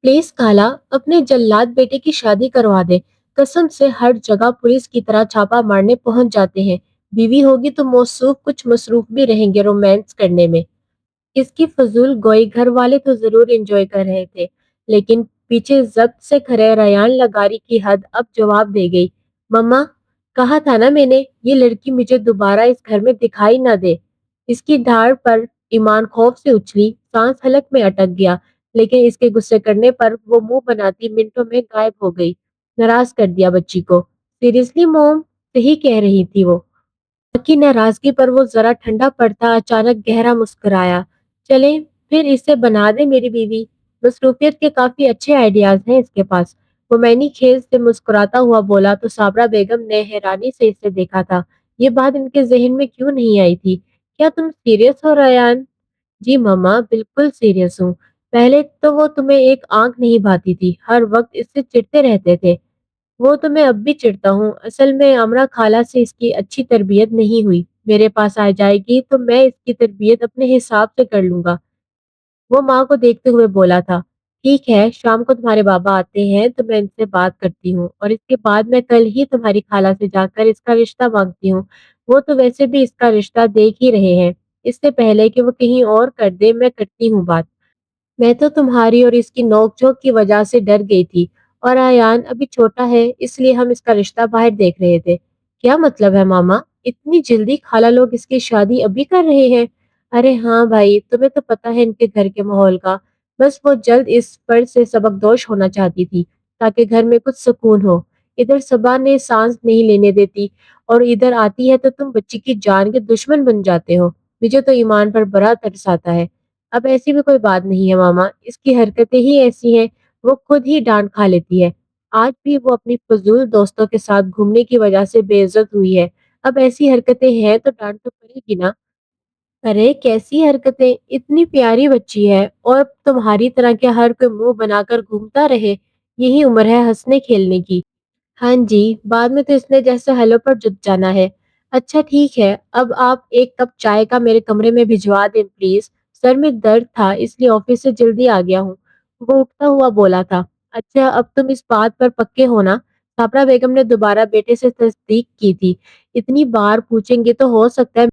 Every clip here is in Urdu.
پلیز خالہ اپنے جلاد بیٹے کی شادی کروا دے۔ قسم سے ہر جگہ پولیس کی طرح چھاپا مارنے پہنچ جاتے ہیں۔ بیوی ہوگی تو موصوف کچھ مصروف بھی رہیں گے رومانس کرنے میں۔ اس کی فضول گوئی گھر والے تو ضرور انجوائے کر رہے تھے، لیکن پیچھے ضبط سے کھڑے ریان لگاری کی حد اب جواب دے گئی۔ مما، کہا تھا نا میں نے، یہ لڑکی مجھے دوبارہ اس گھر میں دکھائی نہ دے۔ اس کی دھاڑ پر ایمان خوف سے اچھلی، سانس حلق میں اٹک گیا، لیکن اس کے غصے کرنے پر وہ منہ بناتی منٹوں میں غائب ہو گئی۔ ناراض کر دیا بچی کو۔ سیریسلی موم، صحیح کہہ رہی تھی وہ۔ کی ناراضگی پر وہ ذرا ٹھنڈا پڑتا اچانک گہرا مسکرایا۔ چلیں پھر اسے بنا دے میری بیوی۔ مصروفیت کے کافی اچھے آئیڈیاز ہیں اس کے پاس۔ وہ مینی خیز سے مسکراتا ہوا بولا تو صابرہ بیگم نے حیرانی سے اسے دیکھا تھا۔ یہ بات ان کے ذہن میں کیوں نہیں آئی تھی؟ کیا تم سیریس ہو ریان؟ جی ماما، بالکل سیریس ہوں۔ پہلے تو وہ تمہیں ایک آنکھ نہیں بھاتی تھی، ہر وقت اس سے چڑھتے رہتے تھے۔ وہ تو میں اب بھی چڑھتا ہوں، اصل میں امرا خالہ سے اس کی اچھی تربیت نہیں ہوئی۔ میرے پاس آ جائے گی تو میں اس کی تربیت اپنے حساب سے کر لوں گا۔ وہ ماں کو دیکھتے ہوئے بولا تھا۔ ٹھیک ہے، شام کو تمہارے بابا آتے ہیں تو میں ان سے بات کرتی ہوں، اور اس کے بعد میں کل ہی تمہاری خالہ سے جا کر اس کا رشتہ مانگتی ہوں۔ وہ تو ویسے بھی اس کا رشتہ دیکھ ہی رہے ہیں۔ اس سے پہلے کہ وہ کہیں اور کر دے، میں کرتی ہوں بات۔ میں تو تمہاری اور اس کی نوک جھوک کی وجہ سے ڈر گئی تھی، اور ایان ابھی چھوٹا ہے اس لیے ہم اس کا رشتہ باہر دیکھ رہے تھے۔ کیا مطلب ہے ماما؟ اتنی جلدی خالہ لوگ اس کی شادی ابھی کر رہے ہیں؟ ارے ہاں بھائی، تمہیں تو پتہ ہے ان کے گھر کے ماحول کا۔ بس وہ جلد اس پر سے سبق دوش ہونا چاہتی تھی تاکہ گھر میں کچھ سکون ہو۔ ادھر صبا نے سانس نہیں لینے دیتی، اور ادھر آتی ہے تو تم بچی کی جان کے دشمن بن جاتے ہو۔ مجھے تو ایمان پر بڑا ترس آتا ہے۔ اب ایسی بھی کوئی بات نہیں ہے ماما، اس کی حرکتیں ہی ایسی ہیں، وہ خود ہی ڈانٹ کھا لیتی ہے۔ آج بھی وہ اپنی فضول دوستوں کے ساتھ گھومنے کی وجہ سے بے عزت ہوئی ہے۔ اب ایسی حرکتیں ہیں تو ڈانٹ تو پڑے گی نا۔ ارے کیسی حرکتیں، اتنی پیاری بچی ہے، اور تمہاری طرح کے ہر کوئی منہ بنا کر گھومتا رہے؟ یہی عمر ہے ہنسنے کھیلنے کی۔ ہاں جی، بعد میں تو اس نے جیسے حلوں پر جت جانا ہے۔ اچھا ٹھیک ہے، اب آپ ایک کپ چائے کا میرے کمرے میں بھجوا دیں پلیز۔ سر میں درد تھا اس لیے آفس سے جلدی آ گیا ہوں۔ وہ اٹھتا ہوا بولا تھا۔ اچھا اب تم اس بات پر پکے ہو نا؟ صابرہ بیگم نے دوبارہ بیٹے سے تصدیق کی تھی۔ اتنی بار پوچھیں گے تو ہو سکتا ہے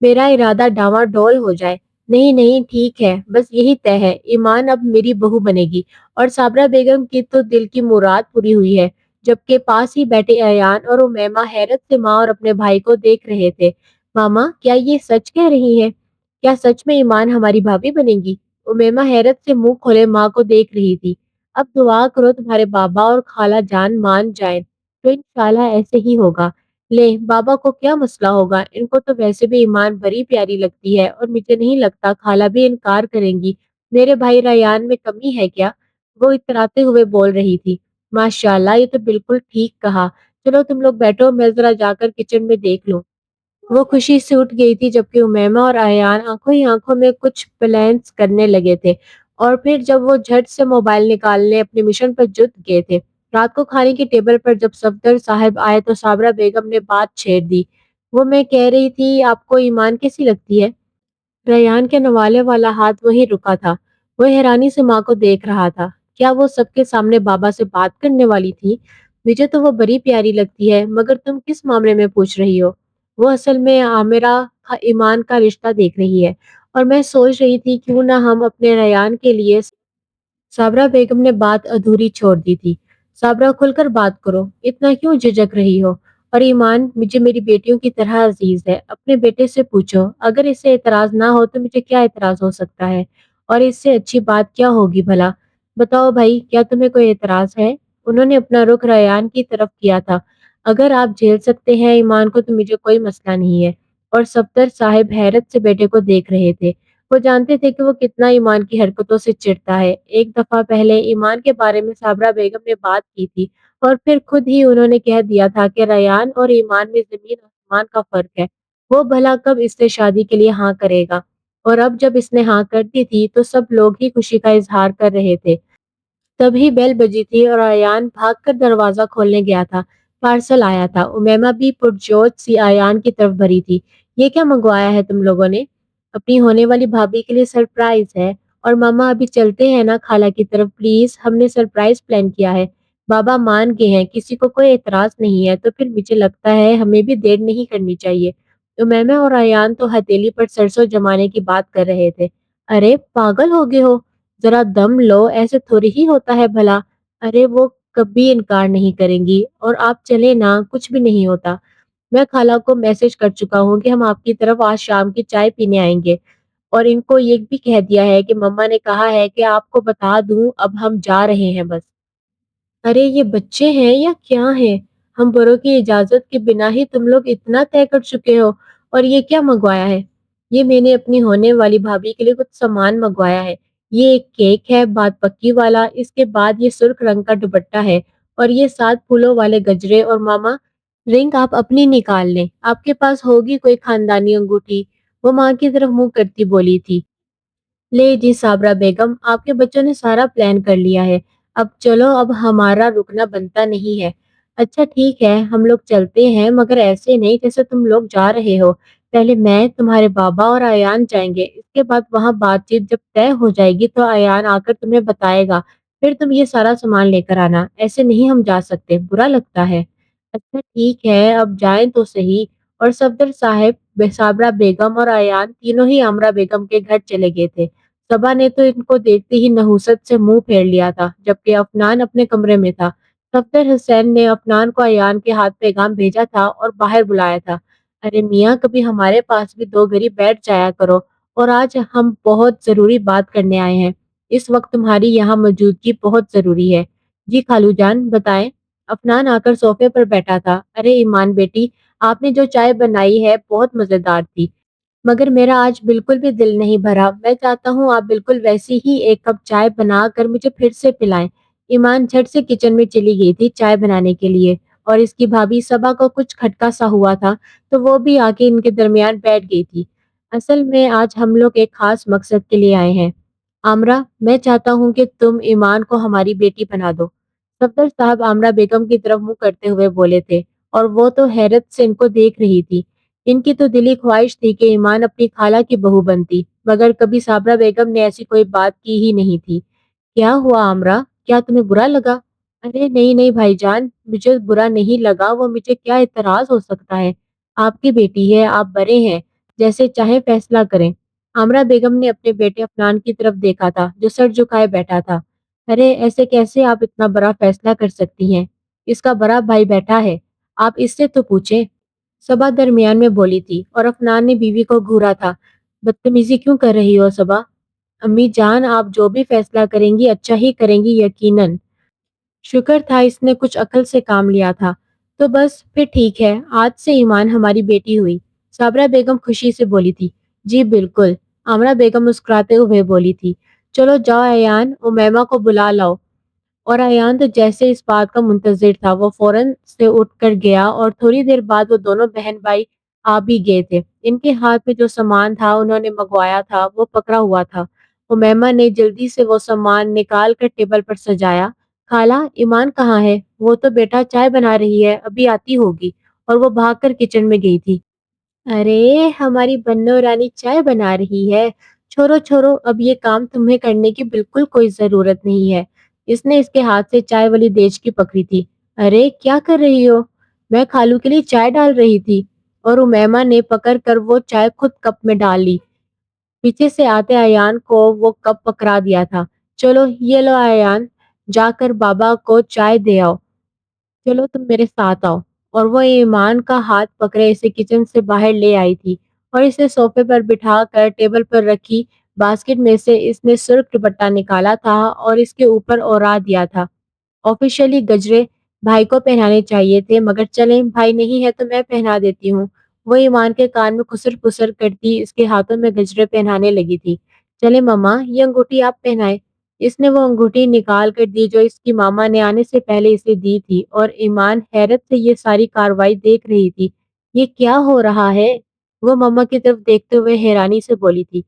میرا ارادہ ڈاواں ڈول ہو جائے۔ نہیں نہیں ٹھیک ہے، بس یہی طے ہے، ایمان اب میری بہو بنے گی۔ اور صابرہ بیگم کی تو دل کی مراد پوری ہوئی ہے، جبکہ پاس ہی بیٹھے ایان اور امیمہ حیرت سے ماں اور اپنے بھائی کو دیکھ رہے تھے۔ ماما، کیا یہ سچ کہہ رہی ہیں؟ کیا سچ میں ایمان ہماری بھابھی بنے گی؟ امیمہ حیرت سے منہ کھولے ماں کو دیکھ رہی تھی۔ اب دعا کرو تمہارے بابا اور خالہ جان مان جائیں تو انشاءاللہ ایسے ہی ہوگا۔ لے، بابا کو کیا مسئلہ ہوگا، ان کو تو ویسے بھی ایمان بڑی پیاری لگتی ہے، اور مجھے نہیں لگتا خالہ بھی انکار کریں گی۔ میرے بھائی ریان میں کمی ہے کیا؟ وہ اتراتے ہوئے بول رہی تھی۔ ماشاءاللہ، یہ تو بالکل ٹھیک کہا۔ چلو تم لوگ بیٹھو، میں ذرا جا کر کچن میں دیکھ لوں۔ وہ خوشی سے اٹھ گئی تھی، جبکہ امیمہ اور ایان آنکھوں ہی آنکھوں میں کچھ پلانس کرنے لگے تھے، اور پھر جب وہ جھٹ سے موبائل نکالنے اپنے مشن پر جٹ گئے تھے۔ رات کو کھانے کی ٹیبل پر جب صفدر صاحب آئے تو صابرہ بیگم نے بات چھیڑ دی۔ وہ میں کہہ رہی تھی آپ کو ایمان کیسی لگتی ہے؟ ریان کے نوالے والا ہاتھ وہیں رکا تھا۔ وہ حیرانی سے ماں کو دیکھ رہا تھا۔ کیا وہ سب کے سامنے بابا سے بات کرنے والی تھی؟ مجھے تو وہ بڑی پیاری لگتی ہے، مگر تم کس معاملے میں پوچھ رہی ہو؟ وہ اصل میں عامرہ ایمان کا رشتہ دیکھ رہی ہے، اور میں سوچ رہی تھی کیوں نہ ہم اپنے ریان کے لیے۔ صابرہ بیگم نے بات ادھوری چھوڑ دی تھی۔ صابرہ کھل کر بات کرو، اتنا کیوں جھجک رہی ہو؟ اور ایمان مجھے میری بیٹیوں کی طرح عزیز ہے، اپنے بیٹے سے پوچھو، اگر اسے اعتراض نہ ہو تو مجھے کیا اعتراض ہو سکتا ہے؟ اور اس سے اچھی بات کیا ہوگی بھلا؟ بتاؤ بھائی، کیا تمہیں کوئی اعتراض ہے؟ انہوں نے اپنا رخ ریان کی طرف کیا تھا۔ اگر آپ جھیل سکتے ہیں ایمان کو تو مجھے کوئی مسئلہ نہیں ہے۔ اور صفدر صاحب حیرت سے بیٹے کو دیکھ رہے تھے۔ وہ جانتے تھے کہ وہ کتنا ایمان کی حرکتوں سے چڑھتا ہے۔ ایک دفعہ پہلے ایمان کے بارے میں صابرہ بیگم نے بات کی تھی، اور پھر خود ہی انہوں نے کہہ دیا تھا کہ ریان اور ایمان میں زمین آسمان کا فرق ہے۔ وہ بھلا کب اس سے شادی کے لیے ہاں کرے گا؟ اور اب جب اس نے ہاں کر دی تھی تو سب لوگ ہی خوشی کا اظہار کر رہے تھے۔ تبھی بیل بجی تھی اور ایان بھاگ کر دروازہ کھولنے گیا تھا۔ پارسل آیا تھا۔ امیمہ بھی پرجوش سی ایان کی طرف بڑھی تھی۔ یہ کیا منگوایا ہے تم لوگوں نے؟ اپنی ہونے والی بھابھی کے لیے سرپرائز ہے، اور ماما ابھی چلتے ہیں نا خالہ کی طرف پلیز، ہم نے سرپرائز پلان کیا ہے۔ بابا مان گئے ہیں، کسی کو کوئی اعتراض نہیں ہے، تو پھر مجھے لگتا ہے ہمیں بھی دیر نہیں کرنی چاہیے۔ امیمہ اور ایان تو ہتھیلی پر سرسوں جمانے کی بات کر رہے تھے۔ ارے پاگل ہو گئے ہو، ذرا دم لو، ایسے تھوڑی ہی ہوتا ہے بھلا۔ ارے وہ کبھی انکار نہیں کریں گی، اور آپ چلے نا، کچھ بھی نہیں ہوتا۔ میں خالہ کو میسج کر چکا ہوں کہ ہم آپ کی طرف آج شام کی چائے پینے آئیں گے، اور ان کو یہ بھی کہہ دیا ہے کہ مما نے کہا ہے کہ آپ کو بتا دوں اب ہم جا رہے ہیں بس۔ ارے یہ بچے ہیں یا کیا ہیں؟ ہم بڑوں کی اجازت کے بنا ہی تم لوگ اتنا طے کر چکے ہو، اور یہ کیا منگوایا ہے؟ یہ میں نے اپنی ہونے والی بھابھی کے لیے کچھ سامان منگوایا ہے۔ یہ ایک کیک ہے بات پکی والا، اس کے بعد یہ سرخ رنگ کا دوپٹہ ہے، اور یہ 7 پھولوں والے گجرے، اور ماما رنگ آپ اپنی نکال لیں، آپ کے پاس ہوگی کوئی خاندانی انگوٹھی؟ وہ ماں کی طرف منہ کرتی بولی تھی۔ لے جی صابرہ بیگم، آپ کے بچوں نے سارا پلان کر لیا ہے، اب چلو، اب ہمارا رکنا بنتا نہیں ہے۔ اچھا ٹھیک ہے، ہم لوگ چلتے ہیں، مگر ایسے نہیں جیسے تم لوگ جا رہے ہو۔ پہلے میں، تمہارے بابا اور ایان جائیں گے، اس کے بعد وہاں بات چیت جب طے ہو جائے گی تو ایان آ کر تمہیں بتائے گا، پھر تم یہ سارا سامان لے کر آنا، ایسے نہیں ہم جا سکتے، برا لگتا ہے۔ اچھا ٹھیک ہے، اب جائیں تو صحیح۔ اور صفدر صاحب، صابرہ بیگم اور ایان تینوں ہی عامرہ بیگم کے گھر چلے گئے تھے۔ صبا نے تو ان کو دیکھتے ہی نحوست سے منہ پھیر لیا تھا، جبکہ افنان اپنے کمرے میں تھا۔ صفدر حسین نے افنان کو ایان کے ہاتھ پیغام بھیجا تھا اور باہر بلایا تھا۔ ارے میاں، کبھی ہمارے پاس بھی 2 گھڑی بیٹھ جایا کرو، اور آج ہم بہت ضروری بات کرنے آئے ہیں۔ اس وقت تمہاری یہاں موجودگی بہت ضروری ہے۔ جی خالو جان، بتائیں۔ افنان آ کر صوفے پر بیٹھا تھا۔ ارے ایمان بیٹی، آپ نے جو چائے بنائی ہے بہت مزیدار تھی، مگر میرا آج بالکل بھی دل نہیں بھرا، میں چاہتا ہوں آپ بالکل ویسی ہی ایک کپ چائے بنا کر مجھے پھر سے پلائیں۔ ایمان جھٹ سے کچن میں چلی گئی تھی چائے بنانے کے لیے، اور اس کی بھابھی صبا کو کچھ کھٹکا سا ہوا تھا تو وہ بھی آ کے ان کے درمیان بیٹھ گئی تھی۔ اصل میں آج ہم لوگ ایک خاص مقصد کے لیے آئے ہیں۔ آمرہ، میں چاہتا ہوں کہ تم ایمان کو ہماری بیٹی بنا دو۔ صفدر صاحب آمرہ بیگم کی طرف منہ کرتے ہوئے بولے تھے، اور وہ تو حیرت سے ان کو دیکھ رہی تھی۔ ان کی تو دلی خواہش تھی کہ ایمان اپنی خالہ کی بہو بنتی، مگر کبھی صابرہ بیگم نے ایسی کوئی بات کی ہی نہیں تھی۔ کیا ہوا آمرہ، کیا تمہیں برا لگا؟ ارے نہیں نہیں بھائی جان، مجھے برا نہیں لگا، وہ مجھے کیا اعتراض ہو سکتا ہے؟ آپ کی بیٹی ہے، آپ بڑے ہیں، جیسے چاہیں فیصلہ کریں۔ آمرہ بیگم نے اپنے بیٹے افنان کی طرف دیکھا تھا جو سر جھکائے بیٹھا تھا۔ ارے ایسے کیسے آپ اتنا بڑا فیصلہ کر سکتی ہیں؟ اس کا بڑا بھائی بیٹھا ہے، آپ اس سے تو پوچھیں۔ صبا درمیان میں بولی تھی، اور افنان نے بیوی کو گھورا تھا۔ بدتمیزی کیوں کر رہی ہو صبا؟ امی جان، آپ جو بھی فیصلہ کریں گی اچھا ہی کریں گی یقیناً۔ شکر تھا اس نے کچھ عقل سے کام لیا تھا۔ تو بس پھر ٹھیک ہے، آج سے ایمان ہماری بیٹی ہوئی، صابرہ بیگم خوشی سے بولی تھی۔ جی بالکل، آمرہ بیگم مسکراتے ہوئے بولی تھی۔ چلو جاؤ ایان، امیمہ کو بلا لاؤ۔ اور ایان تو جیسے اس بات کا منتظر تھا، وہ فوراً سے اٹھ کر گیا، اور تھوڑی دیر بعد وہ دونوں بہن بھائی آ بھی گئے تھے۔ ان کے ہاتھ میں جو سامان تھا انہوں نے منگوایا تھا وہ پکڑا ہوا تھا۔ امیمہ نے جلدی سے وہ سامان نکال کر ٹیبل پر سجایا۔ خالہ، ایمان کہاں ہے؟ وہ تو بیٹا چائے بنا رہی ہے، ابھی آتی ہوگی، اور وہ بھاگ کر کچن میں گئی تھی۔ ارے ہماری بنو رانی چائے بنا رہی ہے، چھوڑو چھوڑو، اب یہ کام تمہیں کرنے کی بالکل کوئی ضرورت نہیں ہے۔ اس نے اس کے ہاتھ سے چائے والی دیچ کی پکڑی تھی۔ ارے کیا کر رہی ہو؟ میں خالو کے لیے چائے ڈال رہی تھی، اور امیمہ نے پکڑ کر وہ چائے خود کپ میں ڈال لی۔ پیچھے سے آتے ایان کو وہ کپ پکڑا دیا تھا۔ چلو یہ لو ایان، جا کر بابا کو چائے دے آؤ، چلو تم میرے ساتھ آؤ۔ اور وہ ایمان کا ہاتھ پکڑے اسے کچن سے باہر لے آئی تھی، اور اسے صوفے پر بٹھا کر ٹیبل پر رکھی باسکٹ میں سے اس نے سرخ دوپٹہ نکالا تھا اور اس کے اوپر اوڑھا دیا تھا۔ آفیشیلی گجرے بھائی کو پہنانے چاہیے تھے، مگر چلیں، بھائی نہیں ہے تو میں پہنا دیتی ہوں۔ وہ ایمان کے کان میں خسر پسر کرتی اس کے ہاتھوں میں گجرے پہنانے لگی تھی۔ چلے ماما، یہ انگوٹھی آپ پہنائے۔ اس نے وہ انگوٹھی نکال کر دی جو اس کی ماما نے آنے سے پہلے اسے دی تھی، اور ایمان حیرت سے یہ ساری کاروائی دیکھ رہی تھی۔ یہ کیا ہو رہا ہے؟ وہ ماما کی طرف دیکھتے ہوئے حیرانی سے بولی تھی۔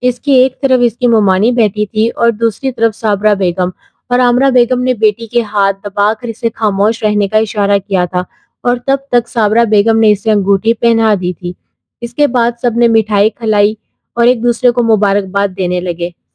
اس کی ایک طرف اس کی ممانی بیٹھی تھی اور دوسری طرف صابرہ بیگم، اور آمرہ بیگم نے بیٹی کے ہاتھ دبا کر اسے خاموش رہنے کا اشارہ کیا تھا، اور تب تک صابرہ بیگم نے اسے انگوٹھی پہنا دی تھی۔ اس کے بعد سب نے مٹھائی کھلائی اور ایک دوسرے کو مبارکباد دینے لگے۔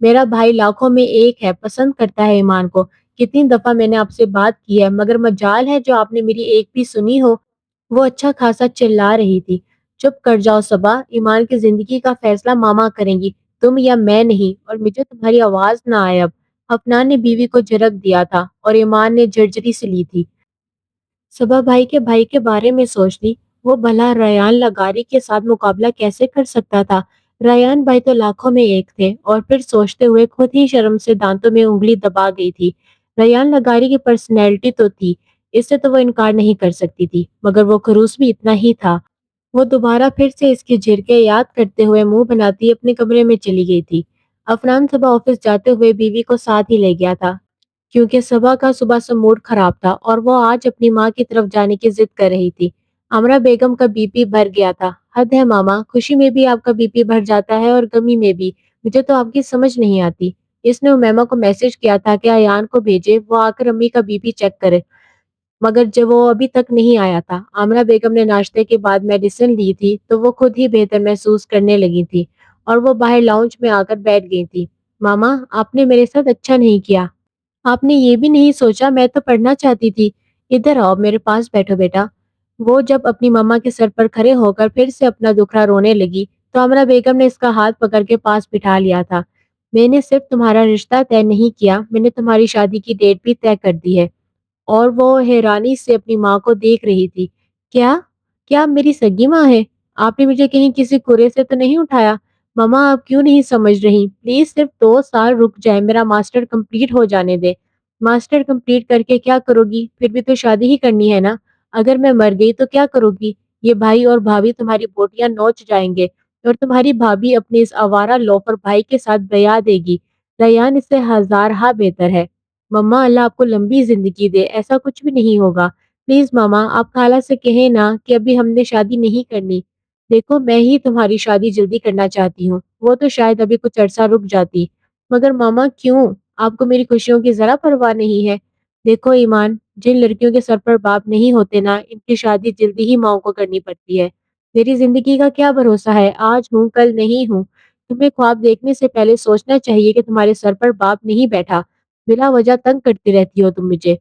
میرا بھائی لاکھوں میں ایک ہے، پسند کرتا ہے ایمان کو۔ کتنی دفعہ میں نے آپ سے بات کی ہے، مگر مجال ہے جو آپ نے میری ایک بھی سنی ہو؟ وہ اچھا خاصا چلا رہی تھی۔ چپ کر جاؤ صبا، ایمان کی زندگی کا فیصلہ ماما کریں گی، تم یا میں نہیں، اور مجھے تمہاری آواز نہ آئے اب۔ افنان نے بیوی کو جھڑک دیا تھا اور ایمان نے جھرجھری سے لی تھی۔ صبا بھائی کے بارے میں سوچ لی، وہ بھلا ریان لغاری کے ساتھ مقابلہ کیسے کر سکتا تھا؟ ریان بھائی تو لاکھوں میں ایک تھے، اور پھر سوچتے ہوئے خود ہی شرم سے دانتوں میں انگلی دبا گئی تھی۔ ریان لغاری کی پرسنالٹی تو تھی، اس سے تو وہ انکار نہیں کر سکتی تھی، مگر وہ خروس بھی اتنا ہی تھا۔ وہ دوبارہ پھر سے اس کی جھڑکیں یاد کرتے ہوئے منہ بناتی اپنے کمرے میں چلی گئی تھی۔ افنان صبح آفس جاتے ہوئے بیوی کو ساتھ ہی لے گیا تھا، کیونکہ صبح کا صبح سے موڈ خراب تھا اور وہ آج اپنی ماں کی طرف جانے کی ضد کر رہی تھی۔ امرا بیگم کا بی پی بڑھ گیا تھا۔ حد ہے ماما، خوشی میں بھی آپ کا بی پی بڑھ جاتا ہے اور غمی میں بھی۔ مجھے تو آپ کی سمجھ نہیں آتی۔ اس نے امیمہ کو میسج کیا تھا کہ ایان کو بھیجے، وہ آ کر امی کا بی پی چیک کرے، مگر جب وہ ابھی تک نہیں آیا تھا۔ آمنہ بیگم نے ناشتے کے بعد میڈیسن لی تھی تو وہ خود ہی بہتر محسوس کرنے لگی تھی، اور وہ باہر لاؤنج میں آ کر بیٹھ گئی تھی۔ ماما، آپ نے میرے ساتھ اچھا نہیں کیا۔ آپ نے یہ بھی نہیں سوچا میں تو پڑھنا چاہتی تھی۔ ادھر آؤ، میرے پاس بیٹھو بیٹا۔ وہ جب اپنی ماما کے سر پر کھڑے ہو کر پھر سے اپنا دکھڑا رونے لگی تو امرا بیگم نے اس کا ہاتھ پکڑ کے پاس بٹھا لیا تھا۔ میں نے صرف تمہارا رشتہ طے نہیں کیا، میں نے تمہاری شادی کی ڈیٹ بھی طے کر دی ہے۔ اور وہ حیرانی سے اپنی ماں کو دیکھ رہی تھی۔ کیا؟ کیا آپ میری سگی ماں ہے؟ آپ نے مجھے کہیں کسی کرے سے تو نہیں اٹھایا؟ ماما، آپ کیوں نہیں سمجھ رہی؟ پلیز صرف 2 سال رک جائے، میرا ماسٹر کمپلیٹ ہو جانے دے۔ ماسٹر کمپلیٹ کر کے کیا کرو گی؟ پھر بھی تو شادی ہی کرنی ہے نا؟ اگر میں مر گئی تو کیا کرو گی؟ یہ بھائی اور بھابھی تمہاری بوٹیاں نوچ جائیں گے، اور تمہاری بھابھی اپنے اس آوارہ لوفر بھائی کے ساتھ بیاہ دے گی۔ ریان اس سے ہزارہا بہتر ہے۔ مما، اللہ آپ کو لمبی زندگی دے، ایسا کچھ بھی نہیں ہوگا۔ پلیز ماما، آپ خالہ سے کہیں نا کہ ابھی ہم نے شادی نہیں کرنی۔ دیکھو، میں ہی تمہاری شادی جلدی کرنا چاہتی ہوں، وہ تو شاید ابھی کچھ عرصہ رک جاتی، مگر ماما کیوں؟ آپ کو میری خوشیوں کی ذرا پرواہ نہیں ہے؟ دیکھو ایمان، جن لڑکیوں کے سر پر باپ نہیں ہوتے نا، ان کی شادی جلدی ہی ماؤں کو کرنی پڑتی ہے۔ میری زندگی کا کیا بھروسہ ہے، آج ہوں کل نہیں ہوں۔ تمہیں خواب دیکھنے سے پہلے سوچنا چاہیے کہ تمہارے سر پر باپ نہیں بیٹھا۔ بلا وجہ تنگ کرتی رہتی ہو تم مجھے۔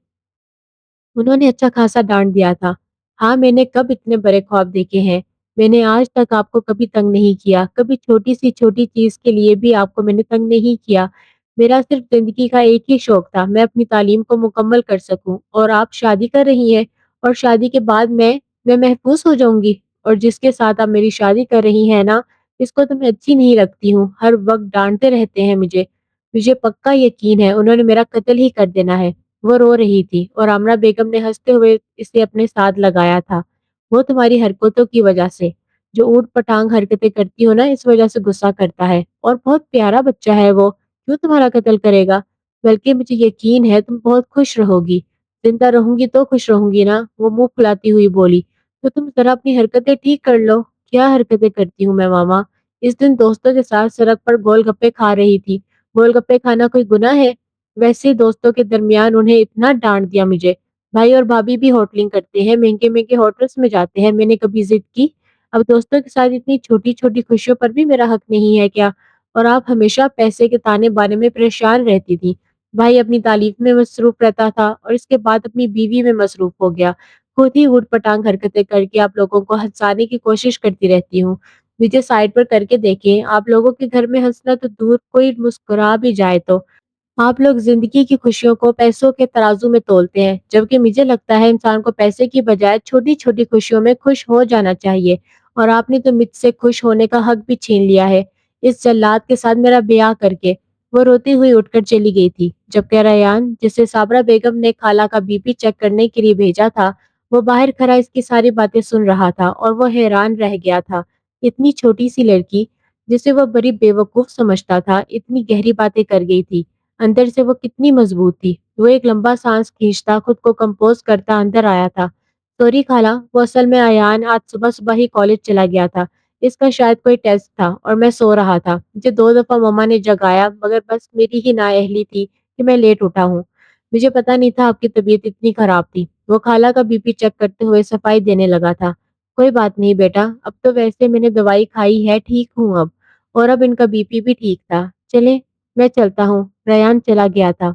انہوں نے اچھا خاصا ڈانٹ دیا تھا۔ ہاں، میں نے کب اتنے بڑے خواب دیکھے ہیں؟ میں نے آج تک آپ کو کبھی تنگ نہیں کیا، کبھی چھوٹی سی چھوٹی چیز کے لیے بھی آپ کو میں نے تنگ نہیں کیا۔ میرا صرف زندگی کا ایک ہی شوق تھا، میں اپنی تعلیم کو مکمل کر سکوں، اور آپ شادی کر رہی ہیں، اور شادی کے بعد میں محفوظ ہو جاؤں گی، اور جس کے ساتھ آپ میری شادی کر رہی ہیں نا، اس کو تو میں اچھی نہیں رکھتی ہوں، ہر وقت ڈانٹتے رہتے ہیں مجھے۔ مجھے پکا یقین ہے انہوں نے میرا قتل ہی کر دینا ہے۔ وہ رو رہی تھی اور آمنہ بیگم نے ہنستے ہوئے اسے اپنے ساتھ لگایا تھا۔ وہ تمہاری حرکتوں کی وجہ سے، جو اوٹ پٹانگ حرکتیں کرتی ہو نا، اس وجہ سے غصہ کرتا ہے، اور بہت پیارا بچہ ہے وہ، کیوں تمہارا قتل کرے گا؟ بلکہ مجھے یقین ہے تم بہت خوش رہو گی۔ زندہ رہوں گی تو خوش رہوں گی نا، وہ منہ پھلاتی ہوئی بولی۔ تو تم ذرا اپنی حرکتیں ٹھیک کر لو۔ کیا حرکتیں کرتی ہوں میں ماما؟ اس دن دوستوں کے ساتھ سڑک پر گول گپے کھا رہی تھی۔ گول گپے کھانا کوئی گناہ ہے؟ ویسے دوستوں کے درمیان انہیں اتنا ڈانٹ دیا مجھے۔ بھائی اور بھابھی بھی ہوٹلنگ کرتے ہیں، مہنگے مہنگے ہوٹلز میں جاتے ہیں، میں نے کبھی ضد کی؟ اب دوستوں کے ساتھ اتنی چھوٹی چھوٹی خوشیوں پر بھی میرا حق نہیں ہے کیا؟ اور آپ ہمیشہ پیسے کے تانے بانے میں پریشان رہتی تھی۔ بھائی اپنی تعلیم میں مصروف رہتا تھا، اور اس کے بعد اپنی بیوی میں مصروف ہو گیا۔ خود ہی اٹھ پٹانگ حرکتیں کر کے آپ لوگوں کو ہنسانے کی کوشش کرتی رہتی ہوں۔ مجھے سائڈ پر کر کے دیکھیں، آپ لوگوں کے گھر میں ہنسنا تو دور، کوئی مسکرا بھی جائے تو آپ لوگ زندگی کی خوشیوں کو پیسوں کے ترازو میں تولتے ہیں، جبکہ مجھے لگتا ہے انسان کو پیسے کی بجائے چھوٹی چھوٹی خوشیوں میں خوش ہو جانا چاہیے، اور آپ نے تو مجھ سے خوش ہونے کا حق بھی چھین لیا ہے، اس جلاد کے ساتھ میرا بیاہ کر کے۔ وہ روتی ہوئی اٹھ کر چلی گئی تھی، جبکہ ریان، جسے صابرہ بیگم نے خالہ کا بی پی چیک کرنے کے لیے بھیجا تھا، وہ باہر کھڑا اس کی ساری باتیں سن رہا تھا، اور وہ حیران رہ گیا تھا۔ اتنی چھوٹی سی لڑکی، جسے وہ بڑی بیوقوف سمجھتا تھا، اتنی گہری باتیں کر گئی تھی۔ اندر سے وہ کتنی مضبوط تھی۔ وہ ایک لمبا سانس کھینچتا خود کو کمپوز کرتا اندر آیا تھا۔ سوری خالہ، وہ اصل میں ایان آج صبح صبح ہی کالج چلا گیا تھا۔ اس کا شاید کوئی ٹیسٹ تھا اور میں سو رہا تھا۔ مجھے 2 دفعہ مما نے جگایا، مگر بس میری ہی نااہلی تھی کہ میں لیٹ اٹھا ہوں۔ مجھے پتا نہیں تھا آپ کی طبیعت اتنی خراب تھی۔ وہ خالہ کا بی پی چیک کرتے ہوئے صفائی دینے لگا تھا۔ کوئی بات نہیں بیٹا، اب تو ویسے میں نے دوائی کھائی ہے، ٹھیک ہوں اب، اور اب ان کا بی پی بھی ٹھیک تھا۔ چلیں میں چلتا ہوں۔ ریان چلا گیا تھا۔